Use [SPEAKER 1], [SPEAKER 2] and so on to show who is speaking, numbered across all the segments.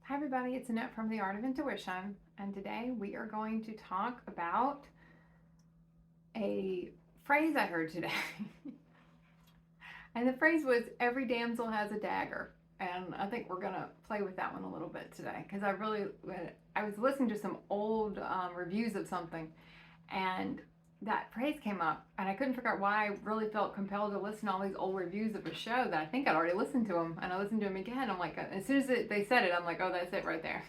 [SPEAKER 1] Hi everybody, it's Annette from The Art of Intuition, and today we are going to talk about a phrase I heard today. And the phrase was, every damsel has a dagger. And I think we're going to play with that one a little bit today because I was listening to some old reviews of something, and that phrase came up, and I couldn't figure out why I really felt compelled to listen to all these old reviews of a show that I think I'd already listened to them, and I listened to them again. I'm like, as soon as they said it, I'm like, oh, that's it right there.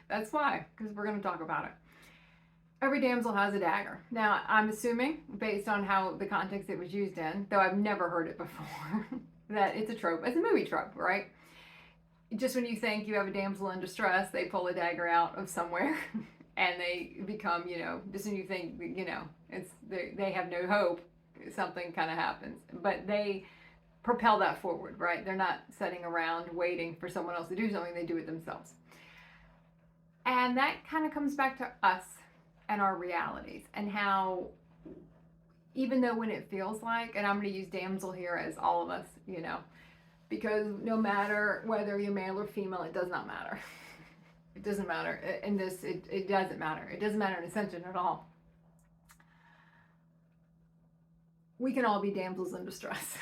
[SPEAKER 1] That's why, because we're going to talk about it. Every damsel has a dagger. Now, I'm assuming, based on how the context it was used in, though I've never heard it before, that it's a trope. It's a movie trope, right? Just when you think you have a damsel in distress, they pull a dagger out of somewhere and they become, just when you think, they have no hope, something kind of happens. But they propel that forward, right? They're not sitting around waiting for someone else to do something, they do it themselves. And that kind of comes back to us and our realities and how, even though when it feels like, and I'm going to use damsel here as all of us, because no matter whether you're male or female, it does not matter. It doesn't matter. In this, it doesn't matter. It doesn't matter in ascension at all. We can all be damsels in distress.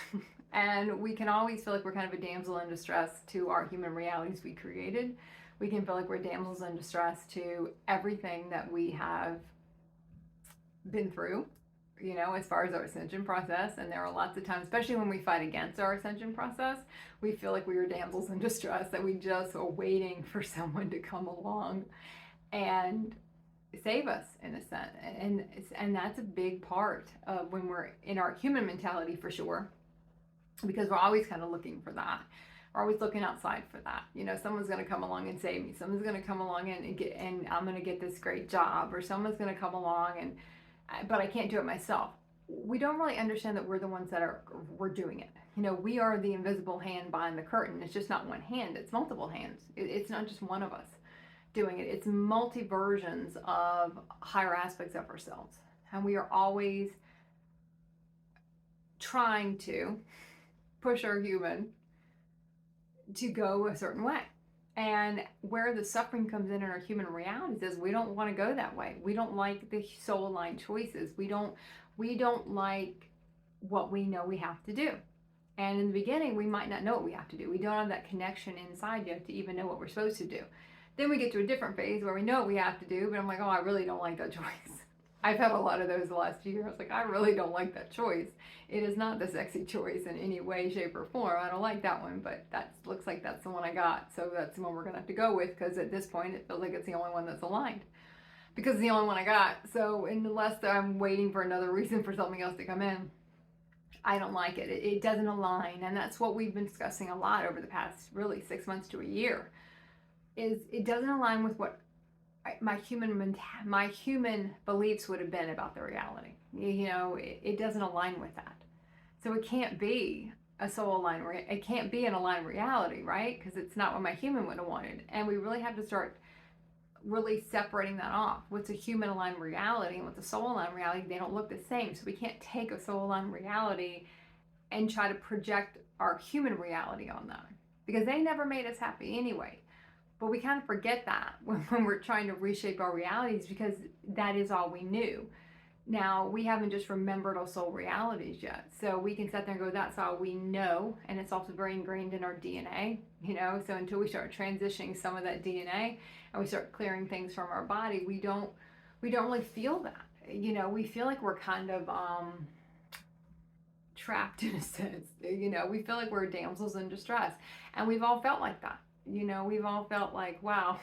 [SPEAKER 1] And we can always feel like we're kind of a damsel in distress to our human realities we created. We can feel like we're damsels in distress to everything that we have been through, as far as our ascension process. And there are lots of times, especially when we fight against our ascension process, we feel like we are damsels in distress, that we just are waiting for someone to come along and save us in a sense. And that's a big part of when we're in our human mentality, for sure, because we're always kind of looking for that. We're always looking outside for that. Someone's going to come along and save me. Someone's going to come along and I'm going to get this great job, or someone's going to come along but I can't do it myself. We don't really understand that we're the ones we're doing it. We are the invisible hand behind the curtain. It's just not one hand, it's multiple hands. It's not just one of us doing it. It's multi versions of higher aspects of ourselves. And we are always trying to push our human to go a certain way. And where the suffering comes in our human realities is we don't want to go that way. We don't like the soul aligned choices. We don't like what we know we have to do. And in the beginning, we might not know what we have to do. We don't have that connection inside yet to even know what we're supposed to do. Then we get to a different phase where we know what we have to do, but I'm like, oh, I really don't like that choice. I've had a lot of those the last few years. Like, I really don't like that choice. It is not the sexy choice in any way, shape, or form. I don't like that one, but that looks like that's the one I got. So that's the one we're going to have to go with, because at this point, it feels like it's the only one that's aligned. Because it's the only one I got. So unless I'm waiting for another reason for something else to come in, I don't like it. It doesn't align. And that's what we've been discussing a lot over the past, really, 6 months to a year, is it doesn't align with what my human beliefs would have been about the reality. It doesn't align with that. So it can't be a soul aligned. It can't be an aligned reality, right? Because it's not what my human would have wanted. And we really have to start really separating that off. What's a human aligned reality and what's a soul aligned reality? They don't look the same. So we can't take a soul aligned reality and try to project our human reality on them, because they never made us happy anyway. But we kind of forget that when we're trying to reshape our realities, because that is all we knew. Now, we haven't just remembered our soul realities yet. So we can sit there and go, that's all we know. And it's also very ingrained in our DNA, So until we start transitioning some of that DNA and we start clearing things from our body, we don't really feel that. We feel like we're kind of trapped in a sense. We feel like we're damsels in distress. And we've all felt like that. We've all felt like, wow,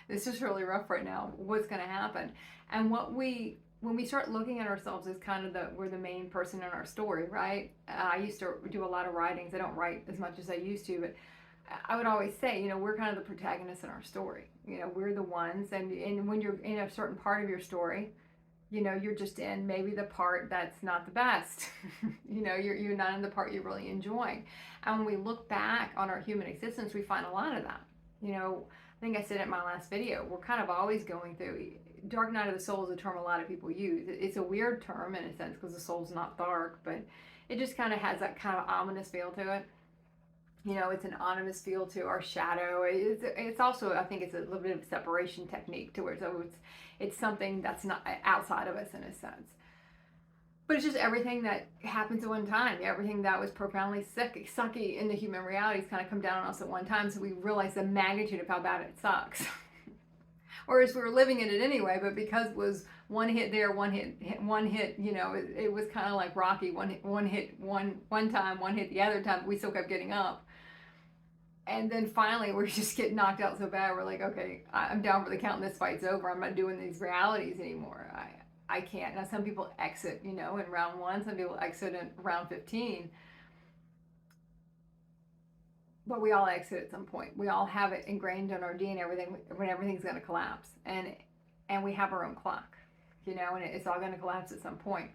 [SPEAKER 1] this is really rough right now. What's going to happen? And when we start looking at ourselves as kind of we're the main person in our story, right? I used to do a lot of writings. I don't write as much as I used to, but I would always say, we're kind of the protagonists in our story. We're the ones. And when you're in a certain part of your story, you're just in maybe the part that's not the best. You're not in the part you're really enjoying. And when we look back on our human existence, we find a lot of that. I think I said it in my last video, we're kind of always going through. Dark night of the soul is a term a lot of people use. It's a weird term in a sense, because the soul's not dark, but it just kind of has that kind of ominous feel to it. It's an ominous feel to our shadow. It's also, I think it's a little bit of a separation technique to where it's something that's not outside of us in a sense. But it's just everything that happens at one time. Everything that was profoundly sucky in the human realities kind of come down on us at one time, so we realize the magnitude of how bad it sucks. Whereas we were living in it anyway, but because it was one hit there, one hit, it was kind of like Rocky, one hit one time, one hit the other time, but we still kept getting up. And then finally, we just get knocked out so bad, we're like, okay, I'm down for the count, and this fight's over. I'm not doing these realities anymore. I can't. Now, some people exit, in round 1. Some people exit in round 15. But we all exit at some point. We all have it ingrained in our DNA, when everything's going to collapse. And we have our own clock, and it's all going to collapse at some point.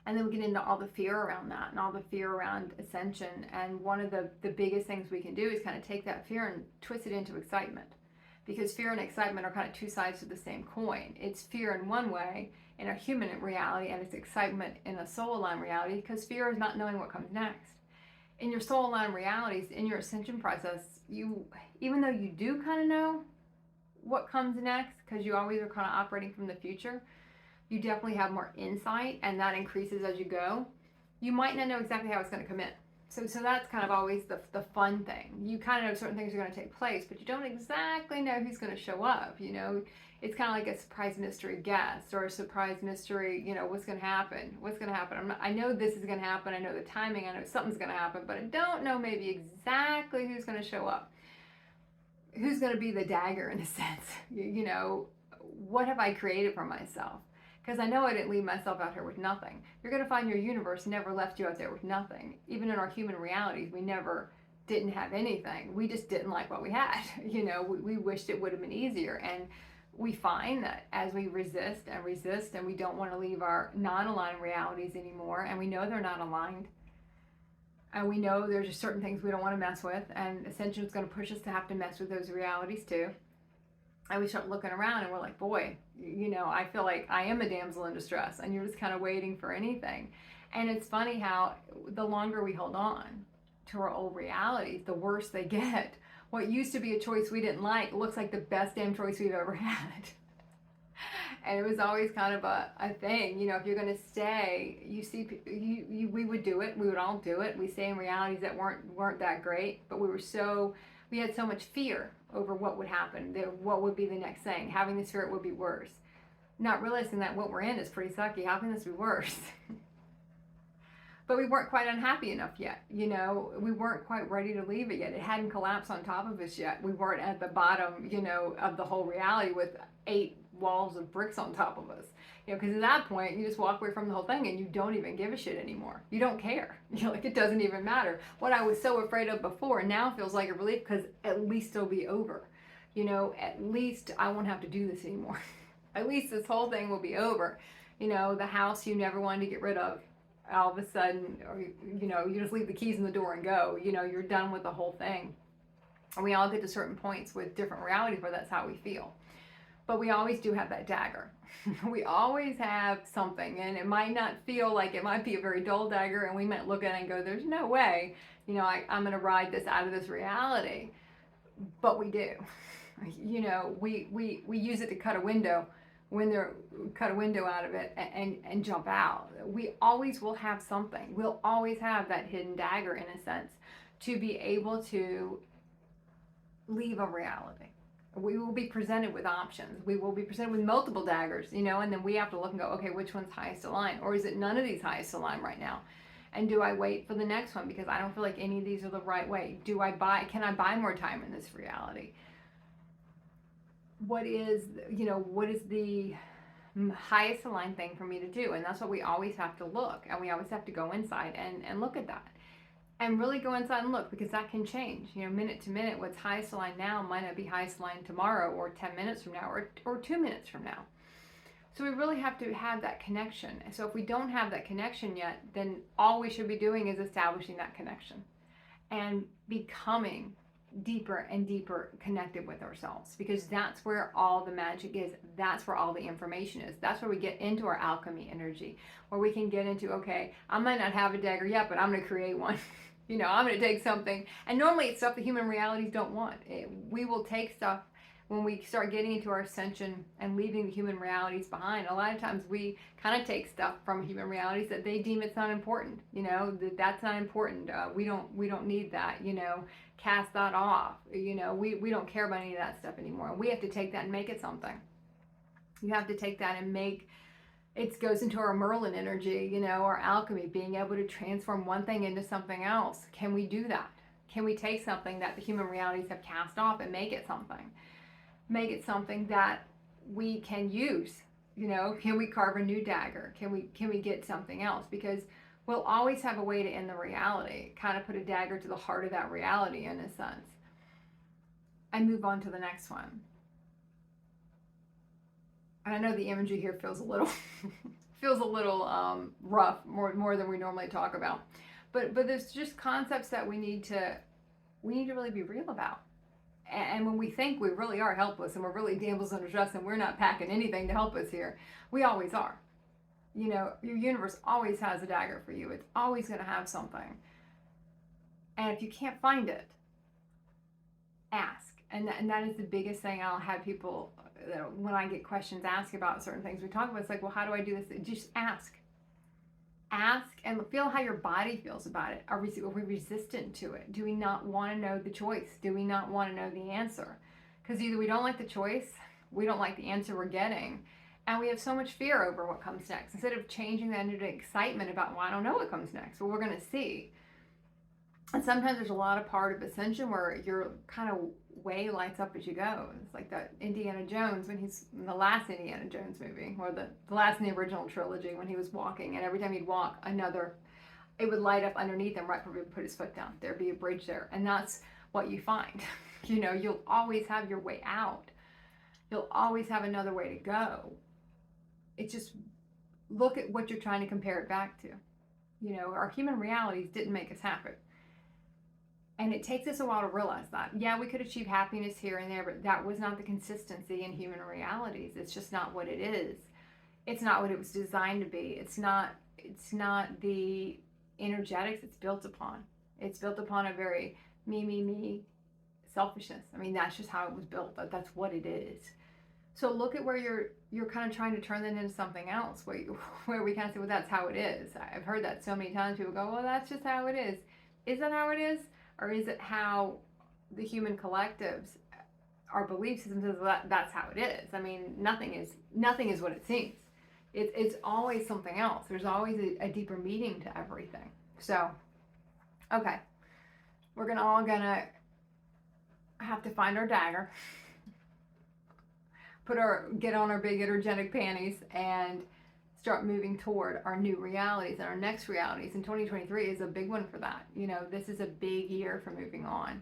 [SPEAKER 1] And then we get into all the fear around that and all the fear around ascension. And one of the biggest things we can do is kind of take that fear and twist it into excitement. Because fear and excitement are kind of two sides of the same coin. It's fear in one way in a human reality, and it's excitement in a soul aligned reality, because fear is not knowing what comes next. In your soul aligned realities, in your ascension process, even though you do kind of know what comes next, because you always are kind of operating from the future, you definitely have more insight, and that increases as you go. You might not know exactly how it's going to come in. So that's kind of always the fun thing. You kind of know certain things are going to take place, but you don't exactly know who's going to show up. It's kind of like a surprise mystery guest or a surprise mystery, what's going to happen? What's going to happen? I know this is going to happen. I know the timing. I know something's going to happen, but I don't know maybe exactly who's going to show up. Who's going to be the dagger in a sense? What have I created for myself? Because I know I didn't leave myself out here with nothing. You're going to find your universe never left you out there with nothing. Even in our human realities, we never didn't have anything. We just didn't like what we had. We wished it would have been easier. And we find that as we resist and we don't want to leave our non-aligned realities anymore, and we know they're not aligned, and we know there's just certain things we don't want to mess with, and Ascension is going to push us to have to mess with those realities too. And we start looking around and we're like, boy, I feel like I am a damsel in distress, and you're just kind of waiting for anything. And it's funny how the longer we hold on to our old realities, the worse they get. What used to be a choice we didn't like looks like the best damn choice we've ever had. And it was always kind of a thing, if you're going to stay, we would do it. We would all do it. We stay in realities that weren't that great, but we had so much fear over what would happen, what would be the next thing. Having this fear it would be worse. Not realizing that what we're in is pretty sucky. How can this be worse? But we weren't quite unhappy enough yet. We weren't quite ready to leave it yet. It hadn't collapsed on top of us yet. We weren't at the bottom, of the whole reality with 8 walls of bricks on top of us. Because at that point, you just walk away from the whole thing and you don't even give a shit anymore. You don't care. It doesn't even matter. What I was so afraid of before now feels like a relief, because at least it'll be over. At least I won't have to do this anymore. At least this whole thing will be over. The house you never wanted to get rid of, all of a sudden, or, you just leave the keys in the door and go. You're done with the whole thing. And we all get to certain points with different realities where that's how we feel. But we always do have that dagger. We always have something, and it might not feel like, it might be a very dull dagger, and we might look at it and go, there's no way, I'm going to ride this out of this reality. But we do. We use it to cut a window out of it and jump out. We always will have something. We'll always have that hidden dagger, in a sense, to be able to leave a reality. We will be presented with options. We will be presented with multiple daggers, and then we have to look and go, okay, which one's highest aligned? Or is it none of these highest aligned right now? And do I wait for the next one because I don't feel like any of these are the right way? Can I buy more time in this reality? What is the highest aligned thing for me to do? And that's what we always have to look, and we always have to go inside and look at that. And really go inside and look, because that can change. Minute to minute, what's highest aligned now might not be highest aligned tomorrow, or 10 minutes from now, or 2 minutes from now. So we really have to have that connection. So if we don't have that connection yet, then all we should be doing is establishing that connection and becoming deeper and deeper connected with ourselves, because that's where all the magic is. That's where all the information is. That's where we get into our alchemy energy, where we can get into, okay, I might not have a dagger yet, but I'm going to create one. I'm going to take something, and normally it's stuff the human realities don't want. We will take stuff when we start getting into our ascension and leaving the human realities behind. A lot of times we kind of take stuff from human realities that they deem it's not important. That's not important. We don't need that. Cast that off. We don't care about any of that stuff anymore. We have to take that and make it something. You have to take that and make it. Goes into our Merlin energy, our alchemy, being able to transform one thing into something else. Can we do that? Can we take something that the human realities have cast off and make it something? Make it something that we can use. Can we carve a new dagger? Can we get something else? Because we'll always have a way to end the reality, kind of put a dagger to the heart of that reality in a sense, and move on to the next one. I know the imagery here feels a little rough, more than we normally talk about, but there's just concepts that we need to really be real about. And when we think we really are helpless and we're really damsels in distress and we're not packing anything to help us here, we always are. Your universe always has a dagger for you. It's always going to have something. And if you can't find it, ask. And that is the biggest thing I'll have people, when I get questions asked about certain things we talk about, it's like, well, how do I do this? Just ask. Ask and feel how your body feels about it. Are we resistant to it? Do we not want to know the choice? Do we not want to know the answer? Because either we don't like the choice, we don't like the answer we're getting, and we have so much fear over what comes next. Instead of changing that into excitement about, well, I don't know what comes next. Well, we're going to see. And sometimes there's a lot of part of ascension where your kind of way lights up as you go. It's like that Indiana Jones, when he's in the last Indiana Jones movie, or the last in the original trilogy, when he was walking, and every time he'd walk, it would light up underneath him right before he would put his foot down. There'd be a bridge there. And that's what you find. You'll always have your way out. You'll always have another way to go. It's just, look at what you're trying to compare it back to. Our human realities didn't make us happy. And it takes us a while to realize that. Yeah, we could achieve happiness here and there, but that was not the consistency in human realities. It's just not what it is. It's not what it was designed to be. It's not the energetics it's built upon. It's built upon a very me selfishness. I mean, that's just how it was built. That's what it is. So look at where you're kind of trying to turn that into something else, where we kind of say, well, that's how it is. I've heard that so many times. People go, well, that's just how it is. Is that how it is? Or is it how the human collectives, our belief system says that's how it is? I mean, nothing is what it seems. It's always something else. There's always a deeper meaning to everything. So, okay, we're gonna have to find our dagger, get on our big energetic panties, and start moving toward our new realities and our next realities. And 2023 is a big one for that. This is a big year for moving on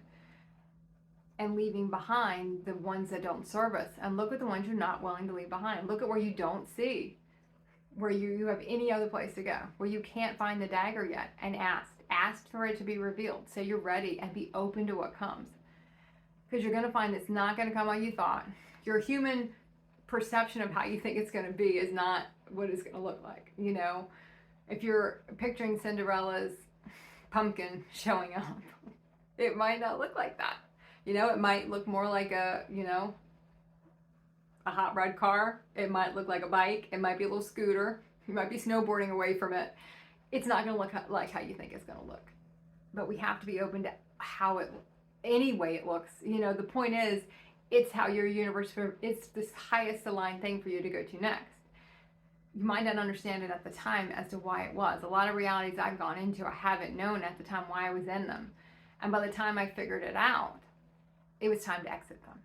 [SPEAKER 1] and leaving behind the ones that don't serve us. And look at the ones you're not willing to leave behind. Look at where you don't see, where you have any other place to go, where you can't find the dagger yet, and ask for it to be revealed. Say you're ready and be open to what comes, because you're going to find it's not going to come how you thought. Your human perception of how you think it's going to be is not what it's going to look like. If you're picturing Cinderella's pumpkin showing up, it might not look like that. It might look more like a hot rod car. It might look like a bike. It might be a little scooter. You might be snowboarding away from it. It's not going to look like how you think it's going to look. But we have to be open to any way it looks. The point is, it's how your universe, it's this highest aligned thing for you to go to next. You might not understand it at the time as to why it was. A lot of realities I've gone into, I haven't known at the time why I was in them. And by the time I figured it out, it was time to exit them.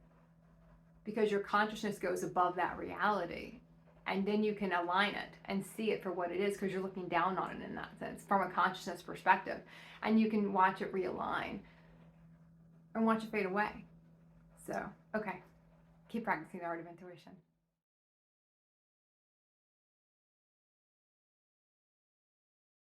[SPEAKER 1] Because your consciousness goes above that reality. And then you can align it and see it for what it is, because you're looking down on it in that sense, from a consciousness perspective. And you can watch it realign and watch it fade away. So, okay, keep practicing the art of intuition.